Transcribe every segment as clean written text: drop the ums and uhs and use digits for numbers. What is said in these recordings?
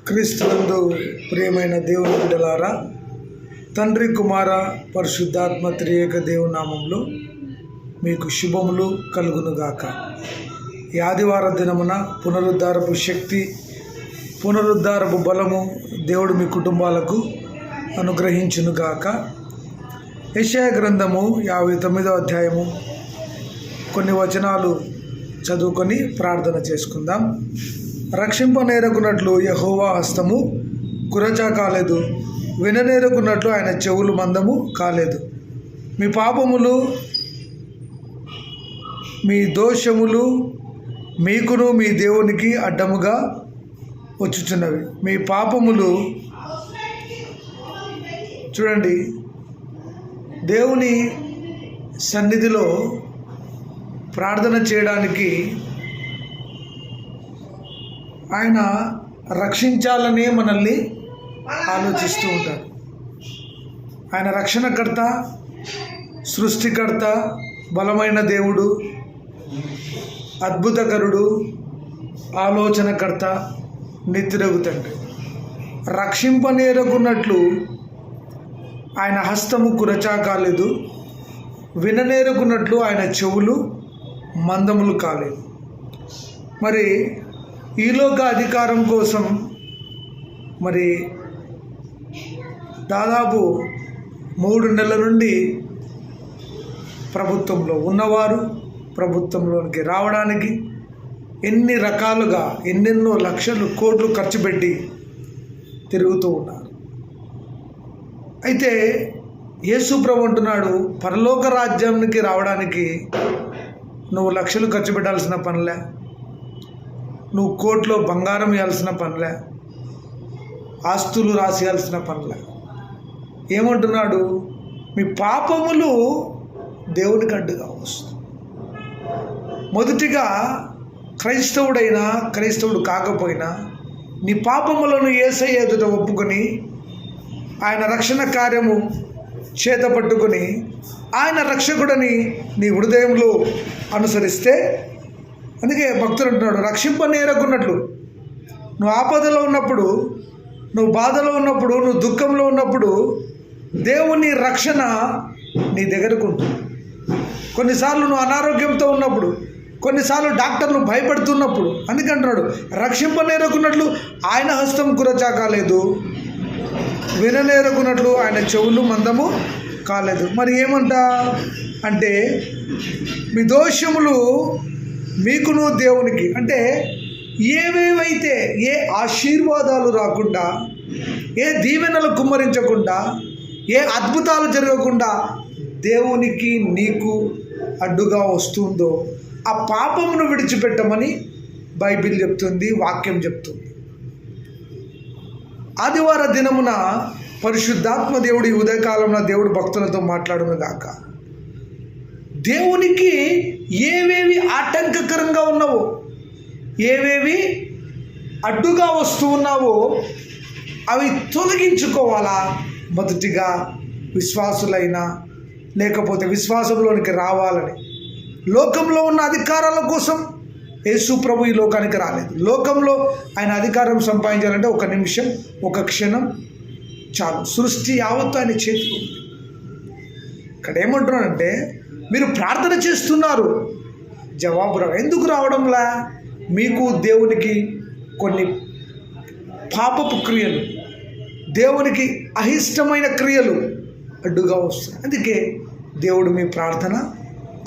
క్రీస్తునందు ప్రియమైన దేవుని బిడ్డలారా, తండ్రి కుమార పరిశుద్ధాత్మ త్రియేక దేవుని నామంలో మీకు శుభములు కలుగునుగాక. ఈ ఆదివార దినమున పునరుద్ధారపు శక్తి, పునరుద్ధారపు బలము దేవుడు మీ కుటుంబాలకు అనుగ్రహించునుగాక. యెషయా గ్రంథము 59వ అధ్యాయము కొన్ని వచనాలు చదువుకొని ప్రార్థన చేసుకుందాం. రక్షింపనేరకున్నట్లు యెహోవా హస్తము కురచా కాలేదు, విననేరకున్నట్లు ఆయన చెవులు మందము కాలేదు. మీ పాపములు మీ దోషములు మీకును మీ దేవునికి అడ్డముగా వచ్చుచున్నవి. మీ పాపములు చూడండి, దేవుని సన్నిధిలో ప్రార్థన చేయడానికి ఆయన రక్షించాలనే మనల్ని ఆలోచిస్తూ ఉంటాడు. ఆయన రక్షణకర్త, సృష్టికర్త, బలమైన దేవుడు, అద్భుతకరుడు, ఆలోచనకర్త, నిత్యుడగు తండ్రి. రక్షింపనేరకున్నట్లు ఆయన హస్తము కురచా కాలేదు, విననేరకున్నట్లు ఆయన చెవులు మందములు కాలేదు. మరి ఈలోక అధికారం కోసం మరి దాదాపు 3 నెలల నుండి ప్రభుత్వంలో ఉన్నవారు ప్రభుత్వంలోనికి రావడానికి ఎన్ని రకాలుగా ఎన్నెన్నో లక్షలు కోట్లు ఖర్చు పెట్టి తిరుగుతూ ఉన్నారు. అయితే యేసు ప్రభు అంటున్నాడు, పరలోక రాజ్యానికి రావడానికి నువ్వు లక్షలు ఖర్చు పెట్టాల్సిన పనిలే, నువ్వు కోట్లో బంగారం ఇవ్వాల్సిన పనిలే, ఆస్తులు రాసేయాల్సిన పనిలే. ఏమంటున్నాడు? మీ పాపములు దేవునికి అడ్డుగా వస్తుంది. మొదటిగా క్రైస్తవుడైనా క్రైస్తవుడు కాకపోయినా నీ పాపములను యేసయ్య ఎదుట ఒప్పుకొని ఆయన రక్షణ కార్యము చేత పట్టుకొని ఆయన రక్షకుడని నీ హృదయంలో అనుసరిస్తే, అందుకే భక్తుడు అంటున్నాడు, రక్షింపనేరకున్నట్లు. నువ్వు ఆపదలో ఉన్నప్పుడు, నువ్వు బాధలో ఉన్నప్పుడు, నువ్వు దుఃఖంలో ఉన్నప్పుడు దేవుని రక్షణ నీ దగ్గరకు ఉంటుంది. కొన్నిసార్లు నువ్వు అనారోగ్యంతో ఉన్నప్పుడు, కొన్నిసార్లు డాక్టర్లు భయపడుతున్నప్పుడు, అందుకంటున్నాడు రక్షింపనేరకున్నట్లు ఆయన హస్తం కురచా కాలేదు, విననేరకున్నట్లు ఆయన చెవులు మందము కాలేదు. మరి ఏమంట అంటే, మీ దోషములు మీకును దేవునికి, అంటే ఏవేవైతే ఏ ఆశీర్వాదాలు రాకుండా, ఏ దీవెనలు కుమ్మరించకుండా, ఏ అద్భుతాలు జరగకుండా దేవునికి నీకు అడ్డుగా వస్తుందో ఆ పాపమును విడిచిపెట్టమని బైబిల్ చెప్తుంది, వాక్యం చెప్తుంది. ఆదివార దినమున పరిశుద్ధాత్మ దేవుడి ఉదయకాలంలో దేవుడు భక్తులతో మాట్లాడును గాక. దేవునికి ఏవేవి ఆటంకకరంగా ఉన్నావో, ఏవేవి అడ్డుగా వస్తూ ఉన్నావో అవి తొలగించుకోవాలా. మొదటిగా విశ్వాసులైనా లేకపోతే విశ్వాసంలోనికి రావాలని, లోకంలో ఉన్న అధికారాల కోసం యేసు ప్రభు ఈ లోకానికి రాలేదు. లోకంలో ఆయన అధికారం సంపాదించాలంటే 1 నిమిషం, 1 క్షణం చాలు. సృష్టి యావత్తు ఆయన చేతిలో. ఇక్కడ ఏమంటున్నానంటే, మీరు ప్రార్థన చేస్తున్నారు, జవాబు ఎందుకు రావడంలా? మీకు దేవునికి కొన్ని పాపపు క్రియలు, దేవునికి అయిష్టమైన క్రియలు అడ్డుగా వస్తున్నాయి. అందుకే దేవుడు మీ ప్రార్థన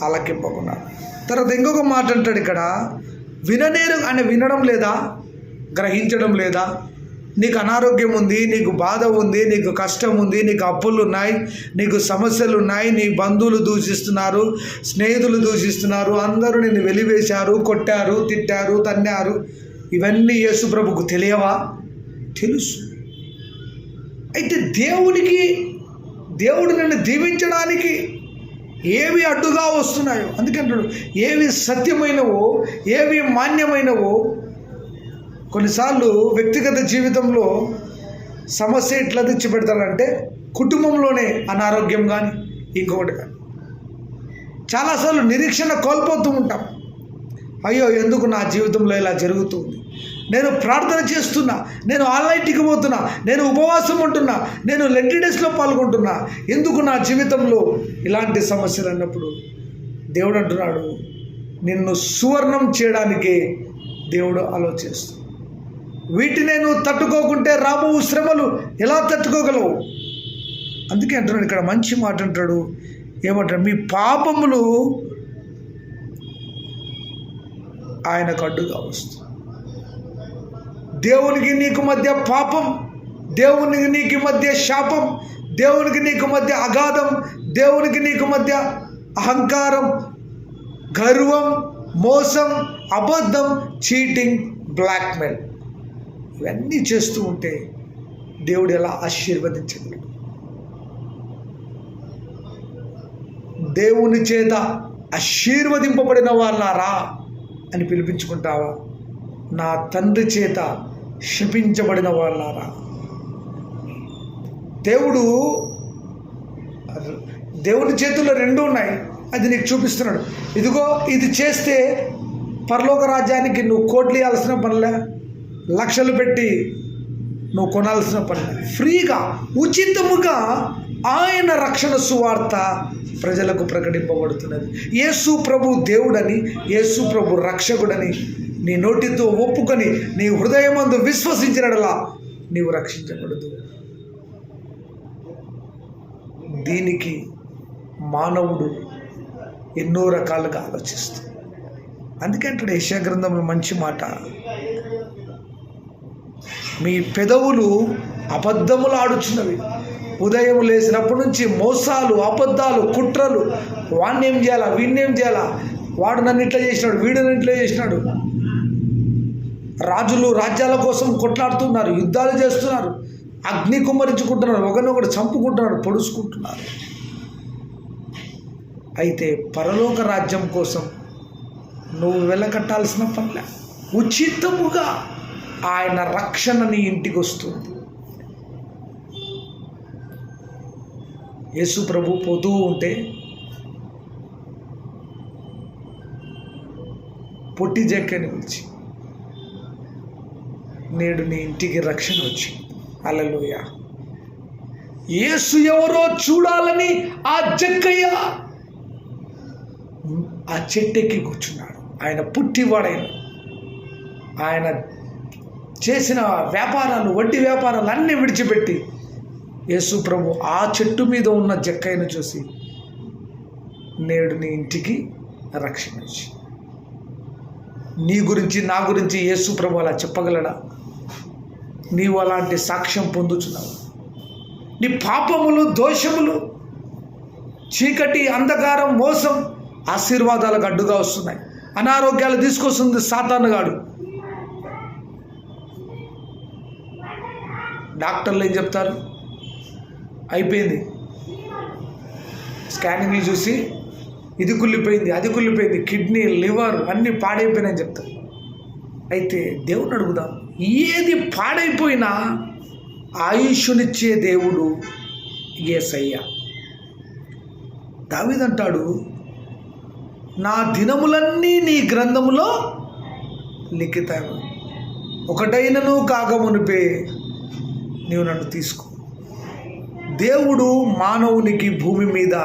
ఆలకింపకున్నాడు. తర్వాత ఇంకొక మాట అంటాడు ఇక్కడ, ఆయన వినడం లేదా, గ్రహించడం లేదా? నీకు అనారోగ్యం ఉంది, నీకు బాధ ఉంది, నీకు కష్టం ఉంది, నీకు అప్పులు ఉన్నాయి, నీకు సమస్యలు ఉన్నాయి, నీ బంధువులు దూషిస్తున్నారు, స్నేహితులు దూషిస్తున్నారు, అందరూ నిన్ను వెలివేశారు, కొట్టారు, తిట్టారు, తన్నారు. ఇవన్నీ యేసు ప్రభుకు తెలియవా? తెలుసు. అయితే దేవుడు నిన్ను దీవించడానికి ఏవి అడ్డుగా వస్తున్నాయో, అందుకంటాడు ఏవి సత్యమైనవో, ఏవి మాన్యమైనవో. కొన్నిసార్లు వ్యక్తిగత జీవితంలో సమస్య ఎట్లా తెచ్చిపెడతారంటే, కుటుంబంలోనే అనారోగ్యం కానీ ఇంకొకటి కానీ. చాలాసార్లు నిరీక్షణ కోల్పోతూ ఉంటాం. అయ్యో ఎందుకు నా జీవితంలో ఇలా జరుగుతుంది, నేను ప్రార్థన చేస్తున్నా, నేను ఆన్లైన్కి పోతున్నా, నేను ఉపవాసం ఉంటున్నా, నేను లెంటి డేస్లో పాల్గొంటున్నా, ఎందుకు నా జీవితంలో ఇలాంటి సమస్యలు అన్నప్పుడు దేవుడు అంటున్నాడు, నిన్ను సువర్ణం చేయడానికే దేవుడు ఆలోచిస్తాడు. వీటిని నువ్వు తట్టుకోకుంటే రాబో శ్రమలు ఎలా తట్టుకోగలవు? అందుకే అంటున్నాడు ఇక్కడ మంచి మాట అంటాడు. ఏమంటాడు? మీ పాపములు ఆయనకు అడ్డుగా వస్తుంది. దేవునికి నీకు మధ్య పాపం, దేవునికి నీకు మధ్య శాపం, దేవునికి నీకు మధ్య అగాధం, దేవునికి నీకు మధ్య అహంకారం, గర్వం, మోసం, అబద్ధం, చీటింగ్, బ్లాక్మెయిల్, ఇవన్నీ చేస్తూ ఉంటే దేవుడు ఎలా ఆశీర్వదించగలడు? దేవుని చేత ఆశీర్వదింపబడిన వాళ్ళారా అని పిలిపించుకుంటావా? నా తండ్రి చేత శపించబడిన వాళ్ళారా? దేవుని చేతుల్లో రెండు ఉన్నాయి, అది నీకు చూపిస్తున్నాడు. ఇదిగో ఇది చేస్తే పరలోక రాజ్యానికి నువ్వు కోట్లు ఇవ్వాల్సిన పనిలే, లక్షలు పెట్టి నువ్వు కొనాల్సిన పనిలే, ఫ్రీగా ఉచితముగా ఆయన రక్షణ సువార్త ప్రజలకు ప్రకటింపబడుతున్నది. యేసు ప్రభు దేవుడని, యేసు ప్రభు రక్షకుడని నీ నోటితో ఒప్పుకొని నీ హృదయమందు విశ్వసించినట్లా నీవు రక్షించబడదు. దీనికి మానవుడు ఎన్నో రకాలుగా ఆలోచిస్తాడు. అందుకే అంటాడు యెషయా గ్రంథంలో మంచి మాట, మీ పెదవులు అబద్ధములు ఆడుచున్నవి. ఉదయం లేచినప్పటి నుంచి మోసాలు, అబద్ధాలు, కుట్రలు, వాడిని ఏం చేయాలా, వీడిని ఏం చేయాలా, వాడు నన్ను ఇట్లా చేసినాడు, వీడు నన్ను ఇట్లా చేసినాడు. రాజులు రాజ్యాల కోసం కొట్లాడుతున్నారు, యుద్ధాలు చేస్తున్నారు, అగ్ని కుమ్మరించుకుంటున్నారు, ఒకరినొకరు చంపుకుంటున్నారు, పొడుచుకుంటున్నారు. అయితే పరలోక రాజ్యం కోసం నువ్వు వెలకట్టాల్సిన పనిలే, ఉచితముగా ఆయన రక్షణ నీ ఇంటికి వస్తుంది. యేసు ప్రభు పోతూ ఉంటే పొట్టి జక్కని పిలిచి, నేడు నీ ఇంటికి రక్షణ వచ్చి, హల్లెలూయా. యేసు ఎవరో చూడాలని ఆ జక్కయ్య ఆ చెట్టెక్కి కూర్చున్నాడు. ఆయన పుట్టివాడైన, ఆయన చేసిన వ్యాపారాలు, వడ్డీ వ్యాపారాలు అన్నీ విడిచిపెట్టి యేసు ప్రభు ఆ చెట్టు మీద ఉన్న జక్కయ్యను చూసి, నేడు నీ ఇంటికి రక్షణ వచ్చి. నీ గురించి, నా గురించి యేసు ప్రభు అలా చెప్పగలడా? నీవు అలాంటి సాక్ష్యం పొందుతున్నావు. నీ పాపములు, దోషములు, చీకటి, అంధకారం, మోసం ఆశీర్వాదాలకు అడ్డుగా వస్తున్నాయి. అనారోగ్యాలు తీసుకొస్తుంది సాతానుగాడు. డాక్టర్లు ఏం చెప్తారు? అయిపోయింది, స్కానింగ్లు చూసి ఇది కుళ్ళిపోయింది, అది కుళ్ళిపోయింది, కిడ్నీ, లివర్ అన్నీ పాడైపోయినాయని చెప్తారు. అయితే దేవుని అడుగుదాం, ఏది పాడైపోయినా ఆయుష్నిచ్చే దేవుడు యేసయ్య. దావీదంటాడు, నా దినములన్నీ నీ గ్రంథములో లిఖితాము, ఒకటైనను కాకమునిపే నీవు నన్ను తీసుకో. దేవుడు మానవునికి భూమి మీద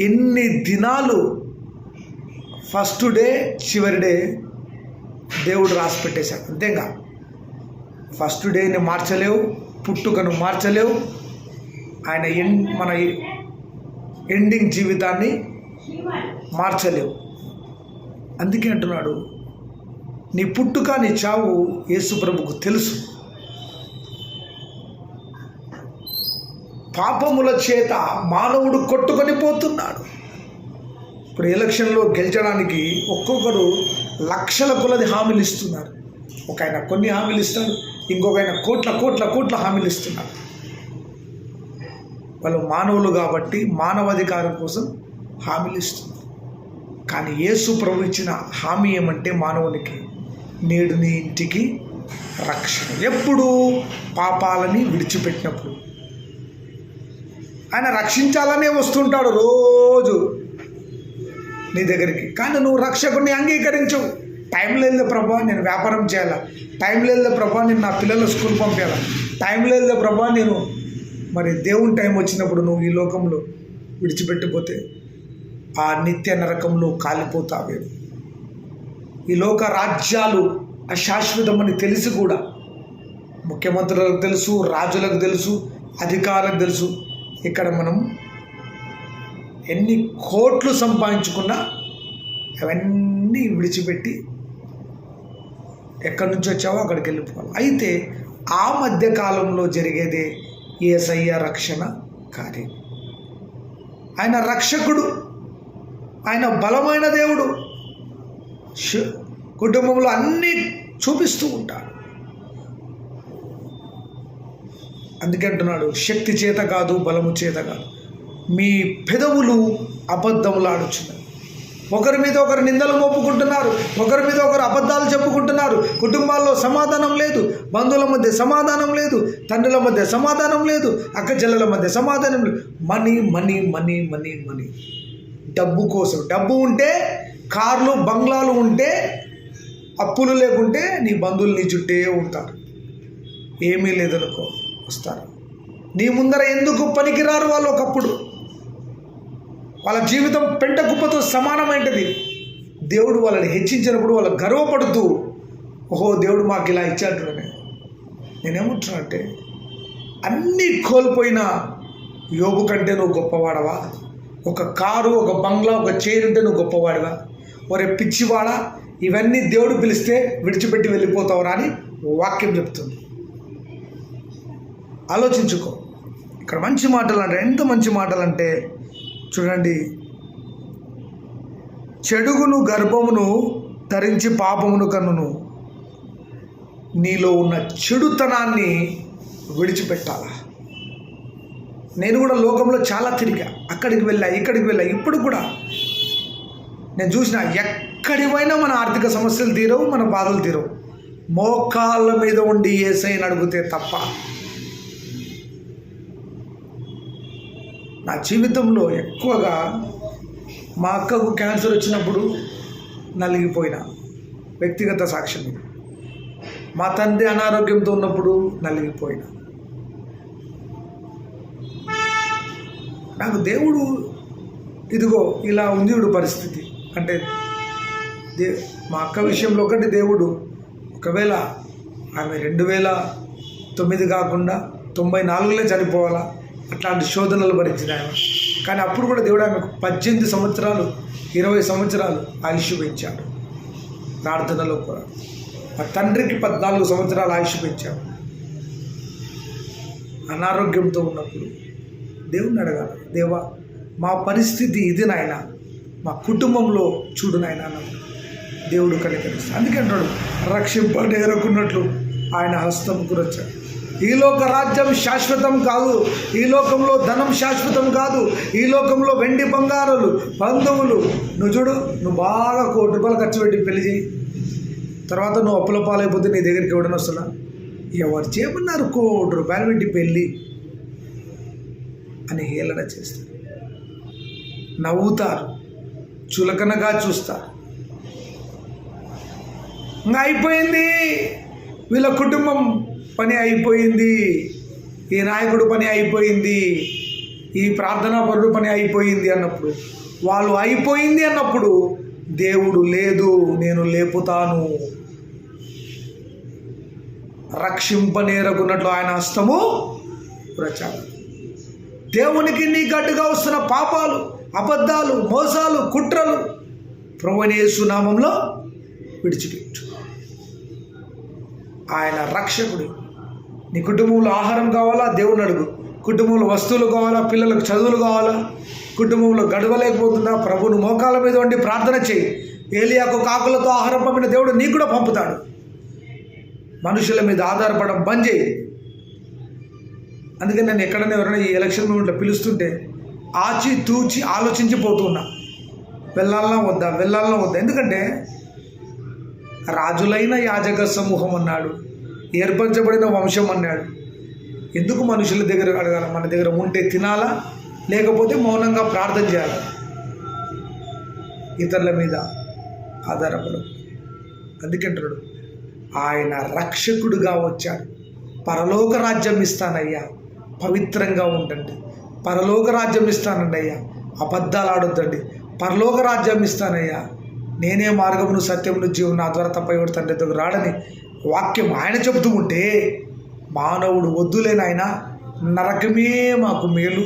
ఎన్ని దినాలు, ఫస్ట్ డే, చివరి డే దేవుడు రాసి పెట్టేశాడు. అంతేగా, ఫస్ట్ డేని మార్చలేవు, పుట్టుకను మార్చలేవు, ఆయన మన ఎండింగ్ జీవితాన్ని మార్చలేవు. అందుకే అంటున్నాడు, నీ పుట్టుక, నీ చావు యేసు ప్రభుకు తెలుసు. పాపముల చేత మానవుడు కొట్టుకొని పోతున్నాడు. ఇప్పుడు ఎలక్షన్లో గెలిచడానికి ఒక్కొక్కరు లక్షల కొలది హామీలు ఇస్తున్నారు. ఒక ఆయన కొన్ని హామీలు ఇస్తాడు, ఇంకొక ఆయన కోట్ల కోట్ల కోట్ల హామీలు ఇస్తున్నారు. వాళ్ళు మానవులు కాబట్టి మానవాధికారం కోసం హామీలు ఇస్తున్నారు. కానీ యేసు ప్రభు ఇచ్చిన హామీ ఏమంటే మానవునికి, నేడు నీ ఇంటికి రక్షణ. ఎప్పుడు? పాపాలని విడిచిపెట్టినప్పుడు. ఆయన రక్షించాలనే వస్తుంటాడు రోజు నీ దగ్గరికి, కానీ నువ్వు రక్షకుడిని అంగీకరించవు. టైం లేదు ప్రభా నేను వ్యాపారం చేయాలా, టైం లేదు ప్రభా నేను నా పిల్లల స్కూల్ పంపించాలా, టైం లేదు ప్రభా నేను మరి దేవుని టైం వచ్చినప్పుడు నువ్వు ఈ లోకంలో విడిచిపెట్టిపోతే ఆ నిత్య నరకంలో కాలిపోతావే. ఈ లోక రాజ్యాలు అశాశ్వతమని తెలిసి కూడా ముఖ్యమంత్రులకు తెలుసు, రాజులకు తెలుసు, అధికారులకు తెలుసు. ఇక్కడ మనం ఎన్ని కోట్లు సంపాదించుకున్నా అవన్నీ విడిచిపెట్టి ఎక్కడి నుంచి వచ్చావో అక్కడికి వెళ్ళిపోవాలి. అయితే ఆ మధ్యకాలంలో జరిగేదే యేసయ్య రక్షణ కార్యం. ఆయన రక్షకుడు, ఆయన బలమైన దేవుడు, కుటుంబంలో అన్నీ చూపిస్తూ ఉంటాడు. అందుకే అంటున్నాడు, శక్తి చేత కాదు, బలము చేత కాదు, మీ పెదవులు అబద్ధములాడుచున్నారు. ఒకరి మీద ఒకరు నిందలు మోపుకుంటున్నారు, ఒకరి మీద ఒకరు అబద్ధాలు చెప్పుకుంటున్నారు. కుటుంబాల్లో సమాధానం లేదు, బంధువుల మధ్య సమాధానం లేదు, తండ్రుల మధ్య సమాధానం లేదు, అక్క చెల్లెల మధ్య సమాధానం లేదు. Money money money money money, డబ్బు కోసం. డబ్బు ఉంటే, కార్లు బంగ్లాలు ఉంటే, అప్పులు లేకుంటే నీ బంధువులు నీ చుట్టే ఉంటారు. ఏమీ లేదనుకో వస్తారు. నీ ముందర ఎందుకు పనికిరారు వాళ్ళు? ఒకప్పుడు వాళ్ళ జీవితం పెంట కుప్పతో సమానమైనది. దేవుడు వాళ్ళని హెచ్చించినప్పుడు వాళ్ళు గర్వపడుతూ, ఓహో దేవుడు మాకు ఇలా ఇచ్చాడు. నేనేమంటున్నానంటే, అన్నీ కోల్పోయిన యోబు కంటే నువ్వు గొప్పవాడవా? ఒక కారు, ఒక బంగ్లా, ఒక చైర్ ఉంటే నువ్వు గొప్పవాడివా? ఒరే పిచ్చివాడా, ఇవన్నీ దేవుడు పిలిస్తే విడిచిపెట్టి వెళ్ళిపోతావురా అని వాక్యం చెప్తుంది. ఆలోచించుకో. ఇక్కడ మంచి మాటలు అంటే, ఎంత మంచి మాటలు అంటే చూడండి, చెడుగును గర్భమును ధరించి పాపమును కన్నును, నీలో ఉన్న చెడుతనాన్ని విడిచిపెట్టాలా. నేను కూడా లోకంలో చాలా తిరిగా, అక్కడికి వెళ్ళా, ఇక్కడికి వెళ్ళా. ఇప్పుడు కూడా నేను చూసిన, ఎక్కడివైనా మన ఆర్థిక సమస్యలు తీరవు, మన బాధలు తీరవు, మోకాళ్ళ మీద ఉండి యేసయ్యని అడిగితే తప్ప. నా జీవితంలో ఎక్కువగా మా అక్కకు క్యాన్సర్ వచ్చినప్పుడు నలిగిపోయిన వ్యక్తిగత సాక్ష్యం. మా తండ్రి అనారోగ్యంతో ఉన్నప్పుడు నలిగిపోయిన. నాకు దేవుడు ఇదిగో ఇలా ఉంది వీడు పరిస్థితి అంటే, మా అక్క విషయంలో ఒకటి, దేవుడు ఒకవేళ ఆమె 2009 కాకుండా 94లో చనిపోవాలా, అట్లాంటి శోధనలు భరించిన ఆయన. కానీ అప్పుడు కూడా దేవుడు ఆమెకు 18 సంవత్సరాలు 20 సంవత్సరాలు ఆయుష్ పెంచాడు. ప్రార్థనలో కూడా మా తండ్రికి 14 సంవత్సరాలు ఆయుష్ పెంచాడు. అనారోగ్యంతో ఉన్నప్పుడు దేవుడిని అడగాలి, దేవా మా పరిస్థితి ఇది నాయన, మా కుటుంబంలో చూడు నాయన అన్నాడు. దేవుడు కనికరిస్తాడు. అందుకే అంటాడు, రక్షింపనేరకున్నట్లు ఆయన హస్తంకు వచ్చాడు. ఈ లోక రాజ్యం శాశ్వతం కాదు, ఈ లోకంలో ధనం శాశ్వతం కాదు, ఈ లోకంలో వెండి బంగారాలు, బంధువులు. నువ్వు చూడు, నువ్వు బాగా ₹1 కోటి ఖర్చు పెట్టి పెళ్లి చేయి, తర్వాత నువ్వు అప్పుల పాలైపోతే నీ దగ్గరికి ఎవడని వస్తున్నా? ఎవరు చేయమన్నారు ₹1 కోటి పెట్టి పెళ్ళి అని హేళన చేస్తారు, నవ్వుతారు, చులకనగా చూస్తారు. ఇంకా అయిపోయింది, వీళ్ళ కుటుంబం పని అయిపోయింది, ఈ నాయకుడు పని అయిపోయింది, ఈ ప్రార్థనాపరుడు పని అయిపోయింది అన్నప్పుడు, వాళ్ళు అయిపోయింది అన్నప్పుడు దేవుడు లేదు నేను లేపుతాను, రక్షింపనేరకున్నట్లు ఆయన హస్తము ప్రచారం. దేవునికి నీ గడ్డుగా వస్తున్న పాపాలు, అబద్ధాలు, మోసాలు, కుట్రలు ప్రభువైన యేసు నామంలో విడిచిపెట్టు. ఆయన రక్షకుడు. నీ కుటుంబంలో ఆహారం కావాలా, దేవుని అడుగు. కుటుంబంలో వస్తువులు కావాలా, పిల్లలకు చదువులు కావాలా, కుటుంబంలో గడవలేకపోతుందా, ప్రభువును మోకాళ్ళ మీద ఉండి ప్రార్థన చేయి. ఏలియాకు కాకులతో ఆహారం పంపిన దేవుడు నీకు కూడా పంపుతాడు. మనుషుల మీద ఆధారపడడం బంద్ చేయి. అందుకని నేను ఎక్కడైనా ఎవరైనా ఈ ఎలక్షన్ మూమెంట్లో పిలుస్తుంటే ఆచి తూచి ఆలోచించిపోతున్నా, వెళ్ళాలన్నా వద్దా, వెళ్ళాలన్నా వద్దా. ఎందుకంటే రాజులైన యాజక సమూహం అన్నాడు, ఏర్పరచబడిన వంశం అన్నాడు. ఎందుకు మనుషుల దగ్గర అడగాల? మన దగ్గర ఉంటే తినాలా, లేకపోతే మౌనంగా ప్రార్థన చేయాలి. ఇతరుల మీద ఆధారపడదు. అందుకంటున్నాడు, ఆయన రక్షకుడుగా వచ్చాడు. పరలోక రాజ్యం ఇస్తానయ్యా, పవిత్రంగా ఉండండి. పరలోక రాజ్యం ఇస్తానండి అయ్యా, అబద్ధాలు ఆడొద్దండి. పరలోక రాజ్యం ఇస్తానయ్యా, నేనే మార్గమును సత్యమును జీవన నా ద్వారా తప్ప ఎవరు తండ్రి దగ్గర రాడని వాక్యం ఆయన చెబుతూ ఉంటే, మానవుడు వద్దులేని ఆయన, నరకమే మాకు మేలు,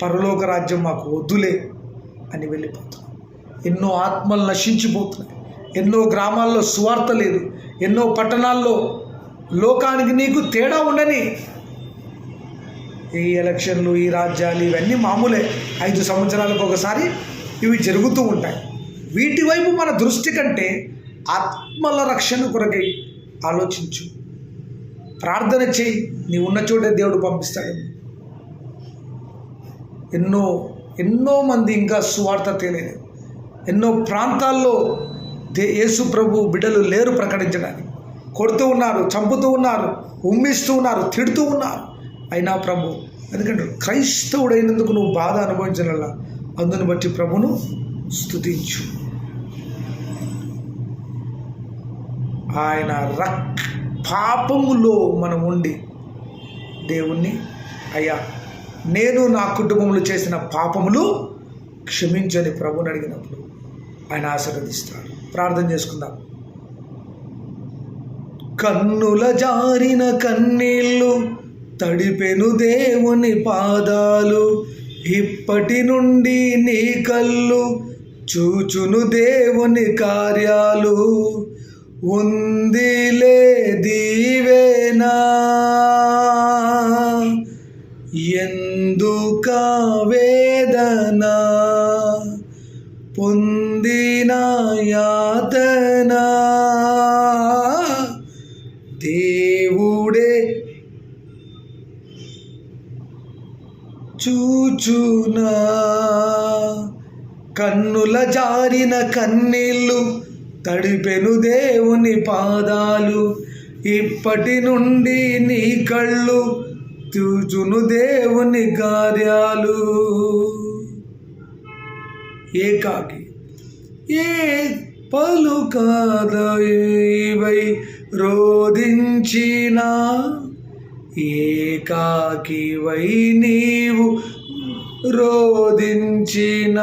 పరలోక రాజ్యం మాకు వద్దులే అని వెళ్ళిపోతున్నాం. ఎన్నో ఆత్మలు నశించిపోతున్నాయి. ఎన్నో గ్రామాల్లో సువార్త లేదు. ఎన్నో పట్టణాల్లో లోకానికి నీకు తేడా ఉండని. ఈ ఎలక్షన్లు, ఈ రాజ్యాలు ఇవన్నీ మామూలే. 5 సంవత్సరాలకు ఒకసారి ఇవి జరుగుతూ ఉంటాయి. వీటి వైపు మన దృష్టి కంటే ఆత్మల రక్షణ కొరకై ఆలోచించు. ప్రార్థన చేయి, నీ ఉన్న చోటే దేవుడు పంపిస్తాడు. ఎన్నో మంది ఇంకా సువార్త తెలియలేదు. ఎన్నో ప్రాంతాల్లో యేసు ప్రభు బిడ్డలు లేరు ప్రకటించడానికి. కొడుతూ ఉన్నారు, చంపుతూ ఉన్నారు, ఉమ్మిస్తూ ఉన్నారు, తిడుతూ ఉన్నారు. అయినా ప్రభు, ఎందుకంటే క్రైస్తవుడైనందుకు నువ్వు బాధ అనుభవించాల, అందుని బట్టి ప్రభును స్తుతించు. ఆయన పాపములో మనం ఉండి దేవుణ్ణి, అయ్యా నేను నా కుటుంబంలో చేసిన పాపములు క్షమించని ప్రభుని అడిగినప్పుడు ఆయన ఆశీర్వదిస్తాడు. ప్రార్థన చేసుకుందాం. కన్నుల జారిన కన్నీళ్ళు తడిపెను దేవుని పాదాలు, ఇప్పటి నుండి నీ కళ్ళు చూచును దేవుని కార్యాలు. ఉందిలే దీవేనా ఎందుక వేదన, పొందిన యాతన దేవుడే చూచునా. కన్నుల జారిన కన్నీళ్ళు తడిపెను దేవుని పాదాలు, ఇప్పటి నుండి నీ కళ్ళు చూచును దేవుని కార్యాలు. ఏకాకి ఏ పలుకాదవై రోధించిన, ఏకాకివై నీవు రోధించిన,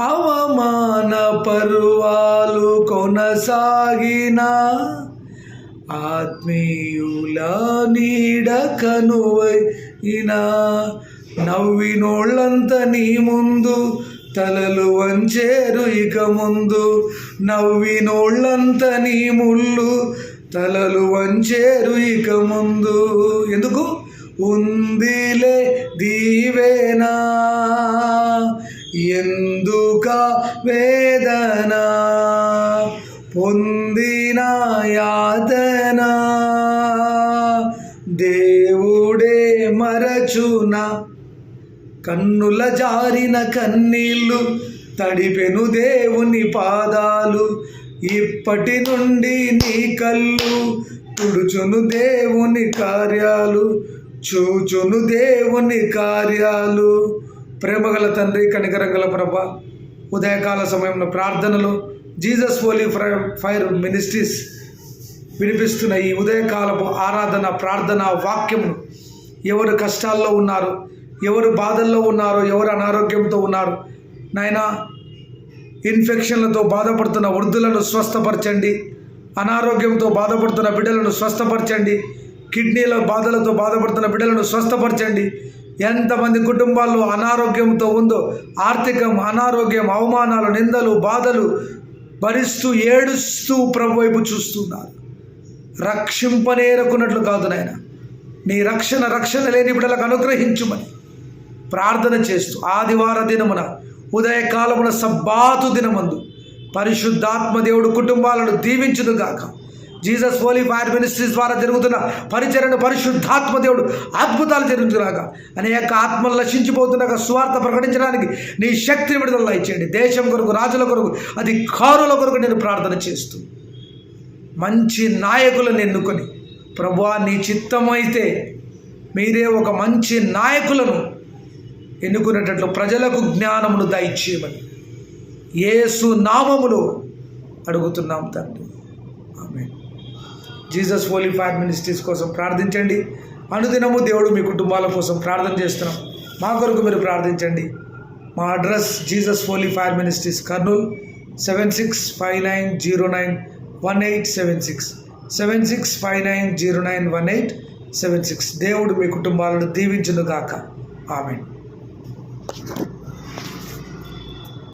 అవమాన పర్వాలు కొనసాగిన, ఆత్మీయుల నీడ కనువైన, నవ్వినోళ్ళంత నీ ముందు తలలు వంచేరు ఇక ముందు, నవ్వినోళ్ళంత నీ ముళ్ళు తలలు వంచేరు ఇక ముందు. ఎందుకు? ఉందిలే దీవేనా ఎందుక వేదన, పొందిన యాతన దేవుడే మరచునా. కన్నుల జారిన కన్నీళ్ళు తడిపెను దేవుని పాదాలు, ఇప్పటి నుండి నీ కళ్ళు తుడుచును దేవుని కార్యాలు, చూచును దేవుని కార్యాలు. ప్రేమగల తండ్రి, కనికరంగల ప్రభ, ఉదయకాల సమయంలో ప్రార్థనలు జీసస్ హోలీ ఫైర్ మినిస్ట్రీస్ వినిపిస్తున్న ఈ ఉదయకాలపు ఆరాధన, ప్రార్థన వాక్యమును ఎవరు కష్టాల్లో ఉన్నారు, ఎవరు బాధల్లో ఉన్నారో, ఎవరు అనారోగ్యంతో ఉన్నారు నాయనా, ఇన్ఫెక్షన్లతో బాధపడుతున్న వృద్ధులను స్వస్థపరచండి, అనారోగ్యంతో బాధపడుతున్న బిడ్డలను స్వస్థపరచండి, కిడ్నీల బాధలతో బాధపడుతున్న బిడ్డలను స్వస్థపరచండి. ఎంతమంది కుటుంబాల్లో అనారోగ్యంతో ఉందో, ఆర్థికం, అనారోగ్యం, అవమానాలు, నిందలు, బాధలు భరిస్తూ ఏడుస్తూ ప్రభు వైపు చూస్తున్నారు. రక్షింపనేరకున్నట్లు కాదు నాయన, నీ రక్షణ లేని బిడ్డలకు అనుగ్రహించుమని ప్రార్థన చేస్తూ, ఆదివార దినమున ఉదయకాలమున సబ్బాతు దినమందు పరిశుద్ధాత్మ దేవుడు కుటుంబాలను దీవించునుగాక. జీసస్ హోలీ ఫైర్ మినిస్ట్రీస్ ద్వారా జరుగుతున్న పరిచర్యను పరిశుద్ధాత్మ దేవుడు అద్భుతాలు జరుగుతురాక. అనేక ఆత్మలు నశించిపోతున్నాక సువార్త ప్రకటించడానికి నీ శక్తిని విడుదల ఇచ్చేయండి. దేశం కొరకు, రాజుల కొరకు, అధికారుల కొరకు నేను ప్రార్థన చేస్తూ మంచి నాయకులను ఎన్నుకొని, ప్రభువా నీ చిత్తమైతే మీరే ఒక మంచి నాయకులను ఎన్నుకునేటట్లు ప్రజలకు జ్ఞానమును దయచేయమని యేసు నామములో అడుగుతున్నాం తండ్రి. జీసస్ హోలీ ఫైర్ మినిస్ట్రీస్ కోసం ప్రార్థించండి. అనుదినము దేవుడు మీ కుటుంబాల కోసం ప్రార్థన చేస్తున్నాం. మా కొరకు మీరు ప్రార్థించండి. మా address Jesus Holi fire ministries, Kurnool 7659091876 7659091876. దేవుడు మీ కుటుంబాలను దీవించును గాక. ఆమేన్.